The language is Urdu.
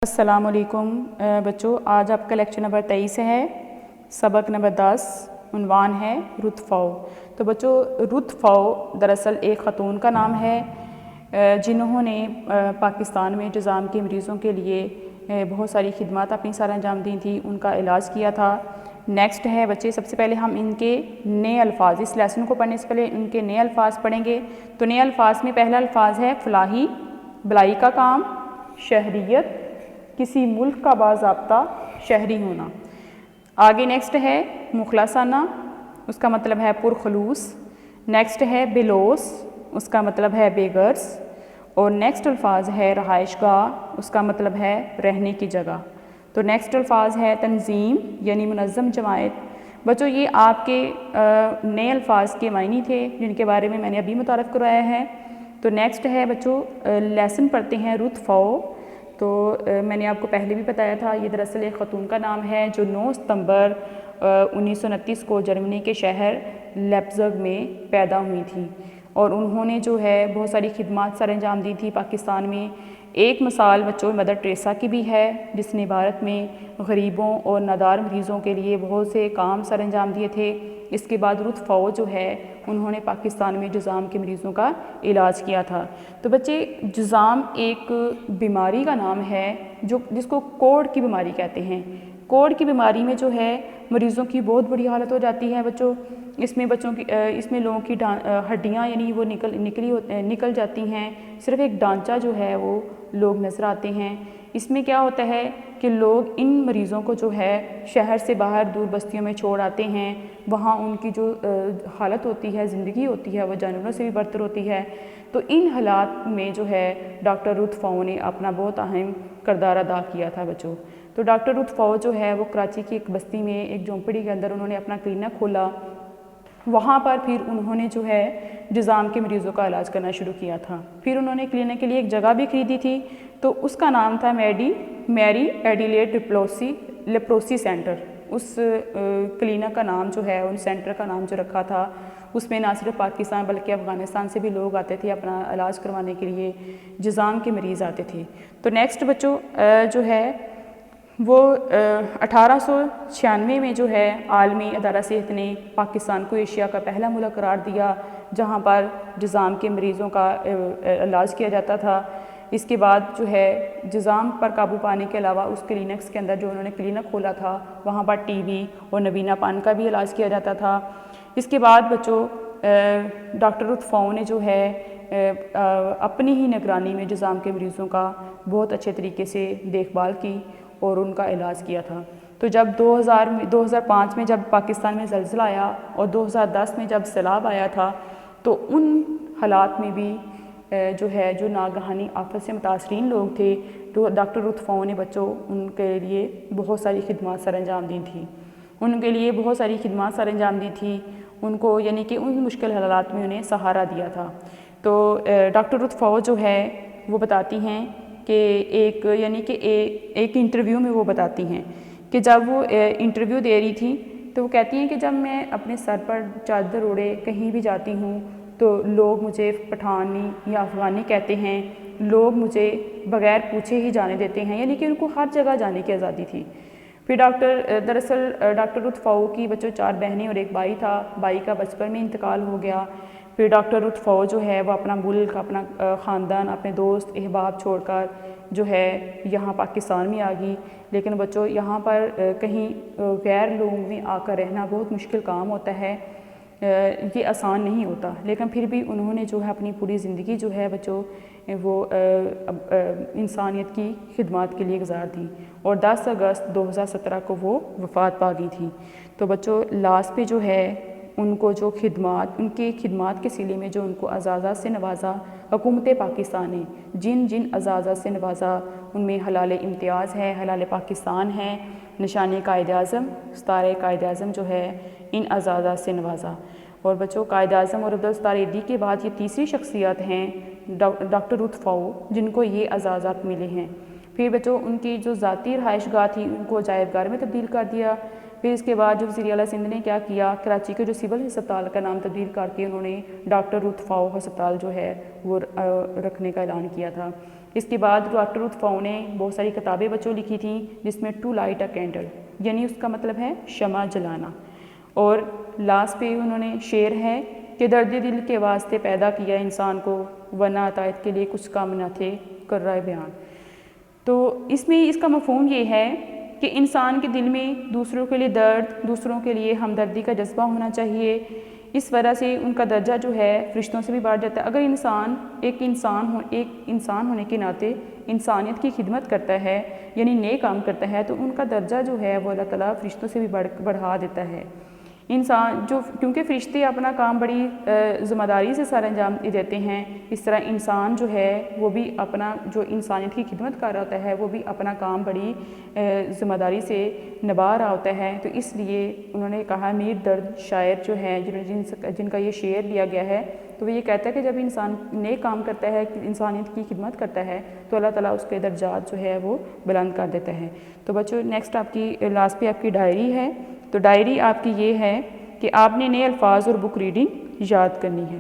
السلام علیکم بچوں، آج آپ کا لیکچر نمبر 23 ہے، سبق نمبر 10، عنوان ہے رت فو۔ تو بچوں، رت فو دراصل ایک خاتون کا نام ہے جنہوں نے پاکستان میں جذام کے مریضوں کے لیے بہت ساری خدمات اپنی سر انجام دی تھیں، ان کا علاج کیا تھا۔ نیکسٹ ہے بچے، سب سے پہلے ہم ان کے نئے الفاظ، اس لیسن کو پڑھنے سے پہلے ان کے نئے الفاظ پڑھیں گے۔ تو نئے الفاظ میں پہلا الفاظ ہے فلاحی، بلائی کا کام، شہریت، کسی ملک کا باضابطہ شہری ہونا۔ آگے نیکسٹ ہے مخلصانہ، اس کا مطلب ہے پرخلوص۔ نیکسٹ ہے بلوس، اس کا مطلب ہے بے غرض۔ اور نیکسٹ الفاظ ہے رہائش گاہ، اس کا مطلب ہے رہنے کی جگہ۔ تو نیکسٹ الفاظ ہے تنظیم، یعنی منظم جماعت۔ بچوں، یہ آپ کے نئے الفاظ کے معنی تھے جن کے بارے میں میں نے ابھی متعارف کروایا ہے۔ تو نیکسٹ ہے بچوں، لیسن پڑھتے ہیں رت فو۔ تو میں نے آپ کو پہلے بھی بتایا تھا، یہ دراصل ایک خاتون کا نام ہے جو 9 ستمبر 1929 کو جرمنی کے شہر لیپزگ میں پیدا ہوئی تھی، اور انہوں نے جو ہے بہت ساری خدمات سر انجام دی تھی پاکستان میں۔ ایک مثال بچوں مدر ٹریسا کی بھی ہے، جس نے بھارت میں غریبوں اور نادار مریضوں کے لیے بہت سے کام سر انجام دیے تھے۔ اس کے بعد رت فو جو ہے انہوں نے پاکستان میں جذام کے مریضوں کا علاج کیا تھا۔ تو بچے، جذام ایک بیماری کا نام ہے جس کو کوڑ کی بیماری کہتے ہیں۔ کوڑ کی بیماری میں جو ہے مریضوں کی بہت بری حالت ہو جاتی ہے بچوں۔ اس میں لوگوں کی ہڈیاں یعنی وہ نکل جاتی ہیں، صرف ایک ڈانچہ جو ہے وہ لوگ نظر آتے ہیں۔ اس میں کیا ہوتا ہے کہ لوگ ان مریضوں کو جو ہے شہر سے باہر دور بستیوں میں چھوڑ آتے ہیں، وہاں ان کی جو حالت ہوتی ہے، زندگی ہوتی ہے، وہ جانوروں سے بھی برتر ہوتی ہے۔ تو ان حالات میں جو ہے ڈاکٹر رت فو نے اپنا بہت اہم کردار ادا کیا تھا بچوں۔ تو ڈاکٹر رت فو جو ہے وہ کراچی کی ایک بستی میں ایک جھونپڑی کے اندر انہوں نے اپنا کلینک کھولا۔ وہاں پر پھر انہوں نے جو ہے جذام کے مریضوں کا علاج کرنا شروع کیا تھا۔ پھر انہوں نے کلینک کے لیے ایک جگہ بھی خریدی تھی، تو اس کا نام تھا میری ایڈیلیڈ لیپروسی سینٹر۔ اس کلینک کا نام جو ہے، ان سینٹر کا نام جو رکھا تھا، اس میں نہ صرف پاکستان بلکہ افغانستان سے بھی لوگ آتے تھے اپنا علاج کروانے کے لیے، جذام کے مریض آتے تھے۔ تو نیکسٹ بچوں جو ہے وہ 1896 میں جو ہے عالمی ادارہ صحت نے پاکستان کو ایشیا کا پہلا ملک قرار دیا جہاں پر جذام کے مریضوں کا علاج کیا جاتا تھا۔ اس کے بعد جو ہے جذام پر قابو پانے کے علاوہ اس کلینکس کے اندر جو انہوں نے کلینک کھولا تھا، وہاں پر ٹی بی اور نبینا پان کا بھی علاج کیا جاتا تھا۔ اس کے بعد بچوں ڈاکٹر رت فو نے جو ہے اپنی ہی نگرانی میں جذام کے مریضوں کا بہت اچھے طریقے سے دیکھ بھال کی اور ان کا علاج کیا تھا۔ تو جب 2005 میں جب پاکستان میں زلزلہ آیا اور 2010 میں جب سیلاب آیا تھا، تو ان حالات میں بھی جو ناگہانی آفت سے متاثرین لوگ تھے، تو ڈاکٹر رت فو نے بچوں ان کے لیے بہت ساری خدمات سر انجام دی تھیں۔ ان کو یعنی کہ ان مشکل حالات میں انہیں سہارا دیا تھا۔ تو ڈاکٹر رت فو جو ہے وہ بتاتی ہیں کہ ایک انٹرویو میں وہ بتاتی ہیں کہ جب وہ انٹرویو دے رہی تھی تو وہ کہتی ہیں کہ جب میں اپنے سر پر چادر اوڑے کہیں بھی جاتی ہوں تو لوگ مجھے پٹھانی یا افغانی کہتے ہیں، لوگ مجھے بغیر پوچھے ہی جانے دیتے ہیں، یعنی کہ ان کو ہر جگہ جانے کی آزادی تھی۔ پھر دراصل ڈاکٹر رت فو کی بچوں 4 بہنیں اور ایک بھائی تھا، بھائی کا بچپن میں انتقال ہو گیا۔ پھر ڈاکٹر رت فو جو ہے وہ اپنا ملک، اپنا خاندان، اپنے دوست احباب چھوڑ کر جو ہے یہاں پاکستان میں آ گئی۔ لیکن بچوں یہاں پر کہیں غیر لوگوں میں آ کر رہنا بہت مشکل کام ہوتا ہے، یہ آسان نہیں ہوتا، لیکن پھر بھی انہوں نے جو ہے اپنی پوری زندگی جو ہے بچوں وہ انسانیت کی خدمات کے لیے گزار دی، اور 10 اگست 2017 کو وہ وفات پا گئی تھی۔ تو بچوں لاسٹ پہ جو ہے ان کی خدمات کے سلسلے میں جو ان کو اعزازات سے نوازا حکومت پاکستان نے، جن اعزازات سے نوازا ان میں حلال امتیاز ہے، حلال پاکستان ہے، نشان قائد اعظم، ستارہ قائد اعظم جو ہے، ان اعزازات سے نوازا۔ اور بچوں قائد اعظم اور عبدالستار ایدھی کے بعد یہ تیسری شخصیت ہیں ڈاکٹر رت فو جن کو یہ اعزازات ملے ہیں۔ پھر بچوں ان کی جو ذاتی رہائش گاہ تھی ان کو عجائب گھر میں تبدیل کر دیا۔ پھر اس کے بعد جو وزیر اعلیٰ سندھ نے کیا کیا، کراچی کے جو سول ہسپتال کا نام تبدیل کر کے انہوں نے ڈاکٹر رت فو ہسپتال جو ہے وہ رکھنے کا اعلان کیا تھا۔ اس کے بعد ڈاکٹر رتھ فاؤ نے بہت ساری کتابیں بچوں لکھی تھیں جس میں ٹو لائٹ اے کینڈل یعنی اس کا مطلب ہے شمع جلانا. اور لاسٹ پہ انہوں نے شعر ہے کہ درد دل کے واسطے پیدا کیا انسان کو ورنہ عطایت کے لیے کچھ کام نہ تھے کر رہا ہے بیان. تو اس میں اس کا مفہوم یہ ہے کہ انسان کے دل میں دوسروں کے لیے درد، دوسروں کے لیے ہمدردی کا جذبہ ہونا چاہیے. اس وجہ سے ان کا درجہ جو ہے فرشتوں سے بھی بڑھ جاتا ہے. اگر ایک انسان ہونے کے ناطے انسانیت کی خدمت کرتا ہے یعنی نیک کام کرتا ہے تو ان کا درجہ جو ہے وہ اللہ تعالیٰ فرشتوں سے بھی بڑھا دیتا ہے. کیونکہ فرشتے اپنا کام بڑی ذمہ داری سے سر انجام دیتے ہیں، اس طرح انسان جو ہے وہ بھی اپنا جو انسانیت کی خدمت کر رہا ہوتا ہے وہ بھی اپنا کام بڑی ذمہ داری سے نبھا رہا ہوتا ہے. تو اس لیے انہوں نے کہا میر درد شاعر جو ہے جن کا یہ شعر لیا گیا ہے تو وہ یہ کہتا ہے کہ جب انسان نیک کام کرتا ہے، انسانیت کی خدمت کرتا ہے تو اللہ تعالیٰ اس کے درجات جو ہے وہ بلند کر دیتا ہے. تو بچوں نیکسٹ آپ کی لاسٹ پہ آپ کی ڈائری ہے. تو ڈائری آپ کی یہ ہے کہ آپ نے نئے الفاظ اور بک ریڈنگ یاد کرنی ہے.